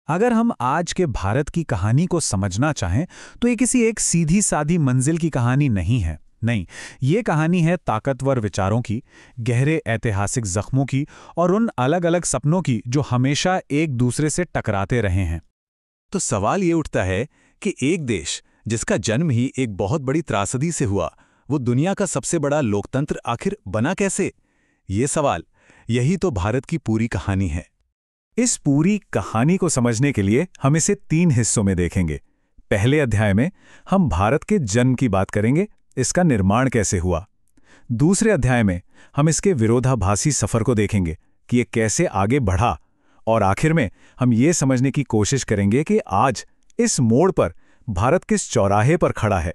अगर हम आज के भारत की कहानी को समझना चाहें तो ये किसी एक सीधी सादी मंजिल की कहानी नहीं है। नहीं, ये कहानी है ताकतवर विचारों की, गहरे ऐतिहासिक जख्मों की और उन अलग अलग सपनों की जो हमेशा एक दूसरे से टकराते रहे हैं। तो सवाल ये उठता है कि एक देश जिसका जन्म ही एक बहुत बड़ी त्रासदी से हुआ, वो दुनिया का सबसे बड़ा लोकतंत्र आखिर बना कैसे? ये सवाल, यही तो भारत की पूरी कहानी है। इस पूरी कहानी को समझने के लिए हम इसे 3 हिस्सों में देखेंगे। पहले अध्याय में हम भारत के जन्म की बात करेंगे, इसका निर्माण कैसे हुआ। दूसरे अध्याय में हम इसके विरोधाभासी सफर को देखेंगे कि ये कैसे आगे बढ़ा। और आखिर में हम ये समझने की कोशिश करेंगे कि आज इस मोड़ पर भारत किस चौराहे पर खड़ा है।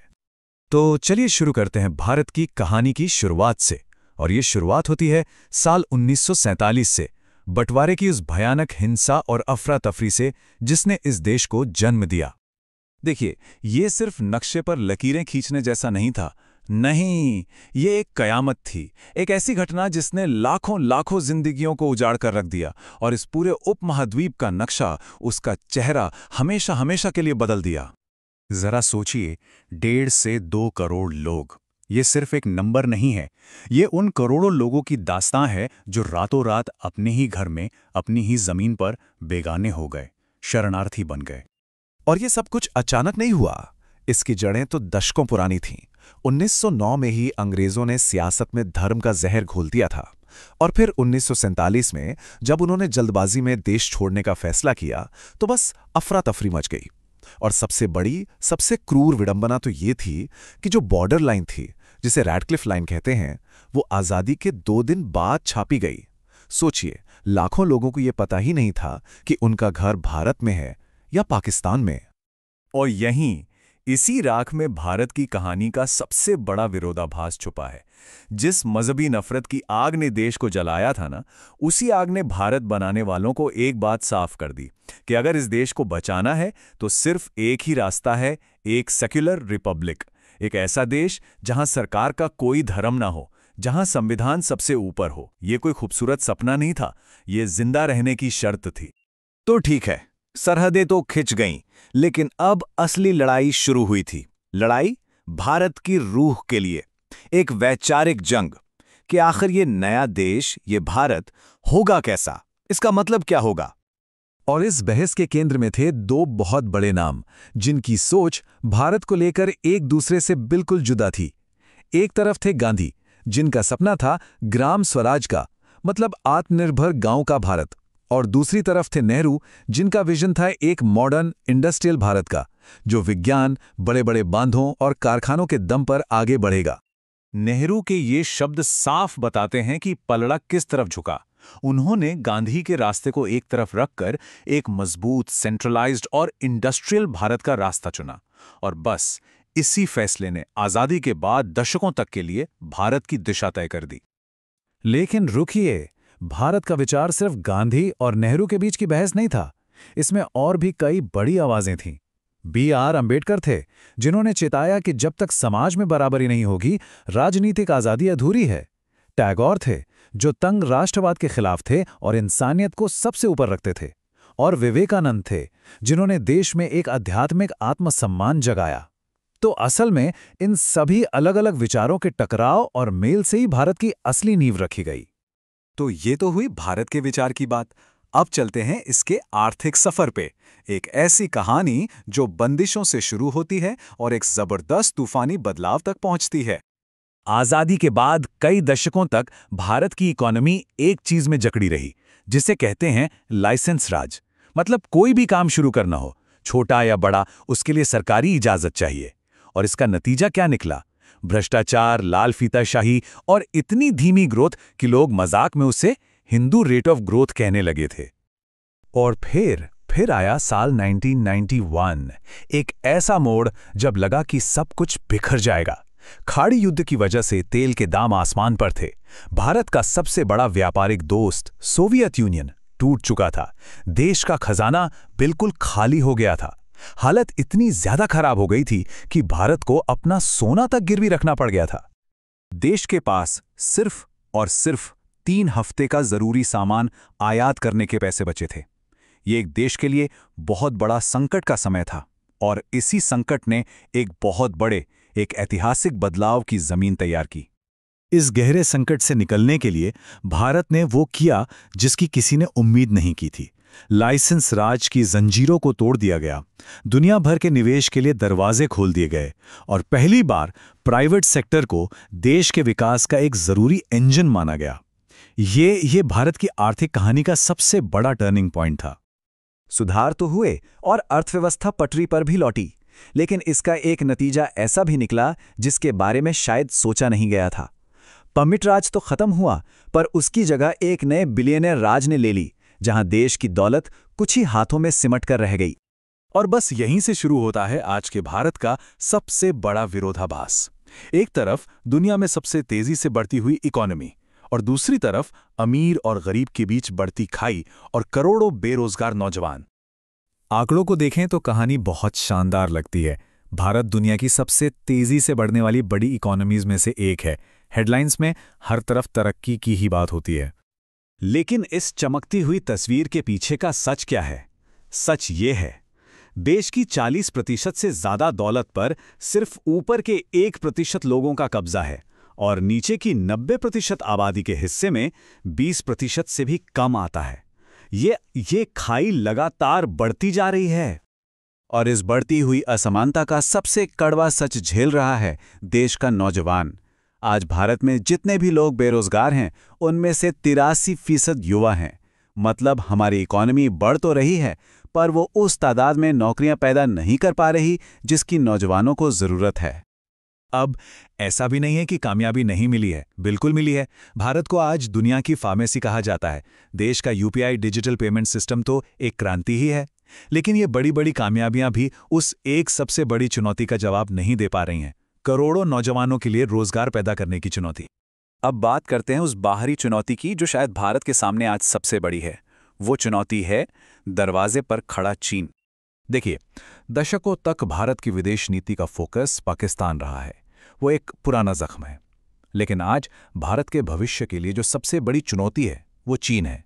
तो चलिए शुरू करते हैं भारत की कहानी की शुरुआत से। और ये शुरुआत होती है साल 1947 से, बंटवारे की उस भयानक हिंसा और अफरा तफरी से जिसने इस देश को जन्म दिया। देखिए, ये सिर्फ नक्शे पर लकीरें खींचने जैसा नहीं था। नहीं, ये एक कयामत थी, एक ऐसी घटना जिसने लाखों लाखों जिंदगियों को उजाड़ कर रख दिया और इस पूरे उपमहाद्वीप का नक्शा, उसका चेहरा हमेशा हमेशा के लिए बदल दिया। जरा सोचिए, 1.5 से 2 करोड़ लोग, ये सिर्फ एक नंबर नहीं है। ये उन करोड़ों लोगों की दास्तां है जो रातों रात अपने ही घर में, अपनी ही जमीन पर बेगाने हो गए, शरणार्थी बन गए। और ये सब कुछ अचानक नहीं हुआ, इसकी जड़ें तो दशकों पुरानी थीं। 1909 में ही अंग्रेजों ने सियासत में धर्म का जहर घोल दिया था। और फिर 1947 में जब उन्होंने जल्दबाजी में देश छोड़ने का फैसला किया तो बस अफरा तफरी मच गई। और सबसे बड़ी, सबसे क्रूर विडंबना तो ये थी कि जो बॉर्डर लाइन थी, जिसे रैडक्लिफ लाइन कहते हैं, वो आज़ादी के 2 दिन बाद छापी गई। सोचिए, लाखों लोगों को ये पता ही नहीं था कि उनका घर भारत में है या पाकिस्तान में। और यहीं इसी राख में भारत की कहानी का सबसे बड़ा विरोधाभास छुपा है। जिस मजहबी नफरत की आग ने देश को जलाया था ना, उसी आग ने भारत बनाने वालों को एक बात साफ कर दी कि अगर इस देश को बचाना है तो सिर्फ एक ही रास्ता है, एक सेक्युलर रिपब्लिक। एक ऐसा देश जहां सरकार का कोई धर्म ना हो, जहां संविधान सबसे ऊपर हो। ये कोई खूबसूरत सपना नहीं था, ये जिंदा रहने की शर्त थी। तो ठीक है, सरहदें तो खिंच गईं, लेकिन अब असली लड़ाई शुरू हुई थी। लड़ाई भारत की रूह के लिए, एक वैचारिक जंग कि आखिर ये नया देश, ये भारत होगा कैसा, इसका मतलब क्या होगा। और इस बहस के केंद्र में थे 2 बहुत बड़े नाम, जिनकी सोच भारत को लेकर एक दूसरे से बिल्कुल जुदा थी। एक तरफ थे गांधी, जिनका सपना था ग्राम स्वराज का, मतलब आत्मनिर्भर गांव का भारत। और दूसरी तरफ थे नेहरू, जिनका विजन था एक मॉडर्न इंडस्ट्रियल भारत का, जो विज्ञान, बड़े बड़े बांधों और कारखानों के दम पर आगे बढ़ेगा। नेहरू के ये शब्द साफ बताते हैं कि पलड़ा किस तरफ झुका। उन्होंने गांधी के रास्ते को एक तरफ रखकर एक मजबूत, सेंट्रलाइज्ड और इंडस्ट्रियल भारत का रास्ता चुना। और बस इसी फैसले ने आजादी के बाद दशकों तक के लिए भारत की दिशा तय कर दी। लेकिन रुकिए, भारत का विचार सिर्फ गांधी और नेहरू के बीच की बहस नहीं था। इसमें और भी कई बड़ी आवाजें थीं। B.R. अम्बेडकर थे, जिन्होंने चेताया कि जब तक समाज में बराबरी नहीं होगी, राजनीतिक आजादी अधूरी है। टैगोर थे, जो तंग राष्ट्रवाद के खिलाफ थे और इंसानियत को सबसे ऊपर रखते थे। और विवेकानंद थे, जिन्होंने देश में एक आध्यात्मिक आत्मसम्मान जगाया। तो असल में इन सभी अलग अलग विचारों के टकराव और मेल से ही भारत की असली नींव रखी गई। तो ये तो हुई भारत के विचार की बात। अब चलते हैं इसके आर्थिक सफर पे। एक ऐसी कहानी जो बंदिशों से शुरू होती है और एक जबरदस्त तूफानी बदलाव तक पहुंचती है। आजादी के बाद कई दशकों तक भारत की इकोनॉमी एक चीज में जकड़ी रही, जिसे कहते हैं लाइसेंस राज। मतलब कोई भी काम शुरू करना हो, छोटा या बड़ा, उसके लिए सरकारी इजाजत चाहिए। और इसका नतीजा क्या निकला? भ्रष्टाचार, लाल फीताशाही और इतनी धीमी ग्रोथ कि लोग मजाक में उसे हिंदू रेट ऑफ ग्रोथ कहने लगे थे। और फिर आया साल 1991, एक ऐसा मोड़ जब लगा कि सब कुछ बिखर जाएगा। खाड़ी युद्ध की वजह से तेल के दाम आसमान पर थे। भारत का सबसे बड़ा व्यापारिक दोस्त सोवियत यूनियन टूट चुका था। देश का खजाना बिल्कुल खाली हो गया था। हालत इतनी ज्यादा खराब हो गई थी कि भारत को अपना सोना तक गिरवी रखना पड़ गया था। देश के पास सिर्फ और सिर्फ 3 हफ्ते का जरूरी सामान आयात करने के पैसे बचे थे। ये एक देश के लिए बहुत बड़ा संकट का समय था और इसी संकट ने एक बहुत बड़े, एक ऐतिहासिक बदलाव की जमीन तैयार की। इस गहरे संकट से निकलने के लिए भारत ने वो किया जिसकी किसी ने उम्मीद नहीं की थी। लाइसेंस राज की जंजीरों को तोड़ दिया गया, दुनिया भर के निवेश के लिए दरवाजे खोल दिए गए और पहली बार प्राइवेट सेक्टर को देश के विकास का एक जरूरी इंजन माना गया। ये भारत की आर्थिक कहानी का सबसे बड़ा टर्निंग पॉइंट था। सुधार तो हुए और अर्थव्यवस्था पटरी पर भी लौटी, लेकिन इसका एक नतीजा ऐसा भी निकला जिसके बारे में शायद सोचा नहीं गया था। परमिट राज तो खत्म हुआ, पर उसकी जगह एक नए बिलियनर राज ने ले ली, जहां देश की दौलत कुछ ही हाथों में सिमट कर रह गई। और बस यहीं से शुरू होता है आज के भारत का सबसे बड़ा विरोधाभास। एक तरफ दुनिया में सबसे तेजी से बढ़ती हुई इकोनॉमी और दूसरी तरफ अमीर और गरीब के बीच बढ़ती खाई और करोड़ों बेरोजगार नौजवान। आंकड़ों को देखें तो कहानी बहुत शानदार लगती है। भारत दुनिया की सबसे तेजी से बढ़ने वाली बड़ी इकोनॉमीज में से एक है। हेडलाइंस में हर तरफ तरक्की की ही बात होती है। लेकिन इस चमकती हुई तस्वीर के पीछे का सच क्या है? सच ये है, देश की 40% से ज्यादा दौलत पर सिर्फ ऊपर के 1% लोगों का कब्जा है और नीचे की 90% आबादी के हिस्से में 20% से भी कम आता है। ये खाई लगातार बढ़ती जा रही है। और इस बढ़ती हुई असमानता का सबसे कड़वा सच झेल रहा है देश का नौजवान। आज भारत में जितने भी लोग बेरोजगार हैं, उनमें से 83% युवा हैं। मतलब हमारी इकोनॉमी बढ़ तो रही है, पर वो उस तादाद में नौकरियां पैदा नहीं कर पा रही जिसकी नौजवानों को जरूरत है। अब ऐसा भी नहीं है कि कामयाबी नहीं मिली है, बिल्कुल मिली है। भारत को आज दुनिया की फार्मेसी कहा जाता है। देश का यूपीआई डिजिटल पेमेंट सिस्टम तो एक क्रांति ही है। लेकिन ये बड़ी बड़ी कामयाबियां भी उस एक सबसे बड़ी चुनौती का जवाब नहीं दे पा रही हैं, करोड़ों नौजवानों के लिए रोजगार पैदा करने की चुनौती। अब बात करते हैं उस बाहरी चुनौती की जो शायद भारत के सामने आज सबसे बड़ी है। वो चुनौती है दरवाजे पर खड़ा चीन। देखिए, दशकों तक भारत की विदेश नीति का फोकस पाकिस्तान रहा है। वो एक पुराना जख्म है। लेकिन आज भारत के भविष्य के लिए जो सबसे बड़ी चुनौती है वो चीन है।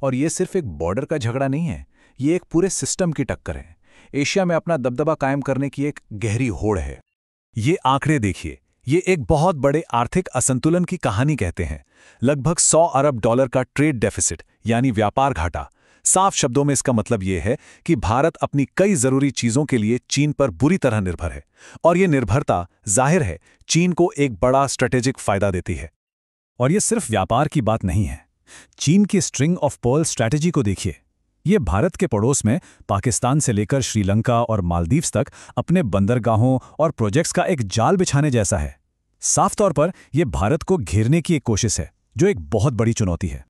और ये सिर्फ एक बॉर्डर का झगड़ा नहीं है, ये एक पूरे सिस्टम की टक्कर है। एशिया में अपना दबदबा कायम करने की एक गहरी होड़ है। ये आंकड़े देखिए, ये एक बहुत बड़े आर्थिक असंतुलन की कहानी कहते हैं। लगभग $100 अरब का ट्रेड डेफिसिट यानी व्यापार घाटा। साफ शब्दों में इसका मतलब यह है कि भारत अपनी कई जरूरी चीजों के लिए चीन पर बुरी तरह निर्भर है और यह निर्भरता जाहिर है चीन को एक बड़ा स्ट्रेटेजिक फायदा देती है। और यह सिर्फ व्यापार की बात नहीं है। चीन की स्ट्रिंग ऑफ पर्ल स्ट्रैटेजी को देखिए। ये भारत के पड़ोस में पाकिस्तान से लेकर श्रीलंका और मालदीव्स तक अपने बंदरगाहों और प्रोजेक्ट्स का एक जाल बिछाने जैसा है। साफ तौर पर यह भारत को घेरने की एक कोशिश है, जो एक बहुत बड़ी चुनौती है।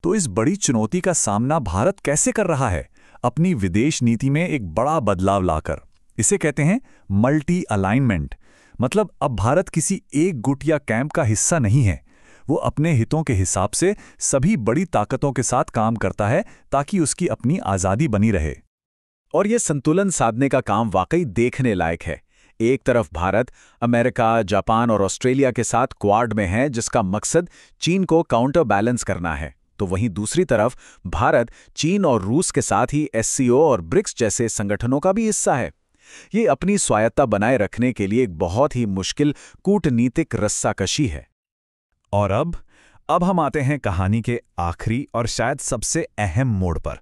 तो इस बड़ी चुनौती का सामना भारत कैसे कर रहा है? अपनी विदेश नीति में एक बड़ा बदलाव लाकर। इसे कहते हैं मल्टी अलाइनमेंट। मतलब अब भारत किसी एक गुट या कैंप का हिस्सा नहीं है। वो अपने हितों के हिसाब से सभी बड़ी ताकतों के साथ काम करता है ताकि उसकी अपनी आज़ादी बनी रहे। और यह संतुलन साधने का काम वाकई देखने लायक है। एक तरफ भारत अमेरिका, जापान और ऑस्ट्रेलिया के साथ क्वाड में है, जिसका मकसद चीन को काउंटर बैलेंस करना है। तो वहीं दूसरी तरफ भारत चीन और रूस के साथ ही एससीओ और ब्रिक्स जैसे संगठनों का भी हिस्सा है। ये अपनी स्वायत्ता बनाए रखने के लिए एक बहुत ही मुश्किल कूटनीतिक रस्साकशी है। और अब हम आते हैं कहानी के आखिरी और शायद सबसे अहम मोड़ पर।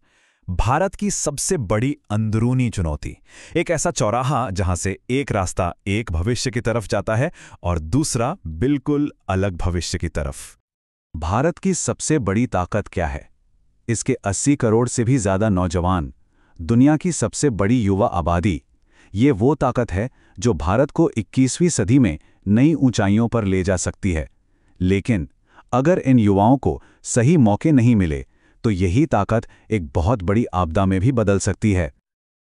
भारत की सबसे बड़ी अंदरूनी चुनौती, एक ऐसा चौराहा जहां से एक रास्ता एक भविष्य की तरफ जाता है और दूसरा बिल्कुल अलग भविष्य की तरफ। भारत की सबसे बड़ी ताकत क्या है? इसके 80 करोड़ से भी ज्यादा नौजवान, दुनिया की सबसे बड़ी युवा आबादी। ये वो ताकत है जो भारत को 21वीं सदी में नई ऊंचाइयों पर ले जा सकती है। लेकिन अगर इन युवाओं को सही मौके नहीं मिले तो यही ताकत एक बहुत बड़ी आपदा में भी बदल सकती है।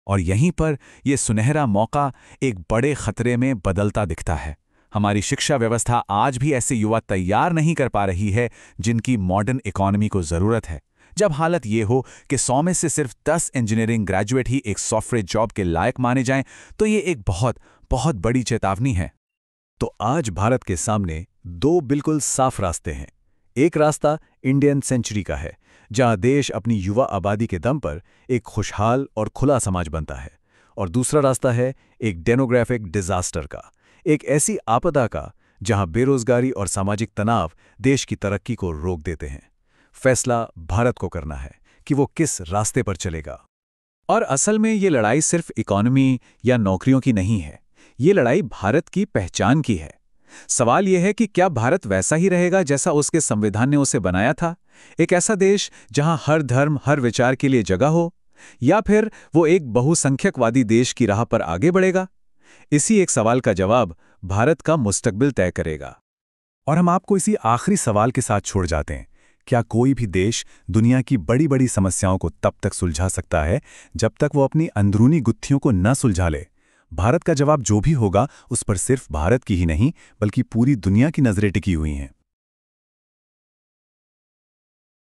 और यहीं पर यह सुनहरा मौका एक बड़े खतरे में बदलता दिखता है। हमारी शिक्षा व्यवस्था आज भी ऐसे युवा तैयार नहीं कर पा रही है जिनकी मॉडर्न इकोनॉमी को जरूरत है। जब हालत ये हो कि 100 में से सिर्फ 10 इंजीनियरिंग ग्रेजुएट ही एक सॉफ्टवेयर जॉब के लायक माने जाएं, तो ये एक बहुत बहुत बड़ी चेतावनी है। तो आज भारत के सामने दो बिल्कुल साफ रास्ते हैं। एक रास्ता इंडियन सेंचुरी का है, जहां देश अपनी युवा आबादी के दम पर एक खुशहाल और खुला समाज बनता है। और दूसरा रास्ता है एक डेमोग्राफिक डिजास्टर का, एक ऐसी आपदा का जहां बेरोजगारी और सामाजिक तनाव देश की तरक्की को रोक देते हैं। फैसला भारत को करना है कि वो किस रास्ते पर चलेगा। और असल में ये लड़ाई सिर्फ इकोनॉमी या नौकरियों की नहीं है, ये लड़ाई भारत की पहचान की है। सवाल यह है कि क्या भारत वैसा ही रहेगा जैसा उसके संविधान ने उसे बनाया था, एक ऐसा देश जहां हर धर्म, हर विचार के लिए जगह हो, या फिर वो एक बहुसंख्यकवादी देश की राह पर आगे बढ़ेगा? इसी एक सवाल का जवाब भारत का मुस्तकबिल तय करेगा। और हम आपको इसी आखिरी सवाल के साथ छोड़ जाते हैं, क्या कोई भी देश दुनिया की बड़ी बड़ी समस्याओं को तब तक सुलझा सकता है जब तक वो अपनी अंदरूनी गुत्थियों को न सुलझा ले? भारत का जवाब जो भी होगा उस पर सिर्फ भारत की ही नहीं बल्कि पूरी दुनिया की नजरें टिकी हुई हैं।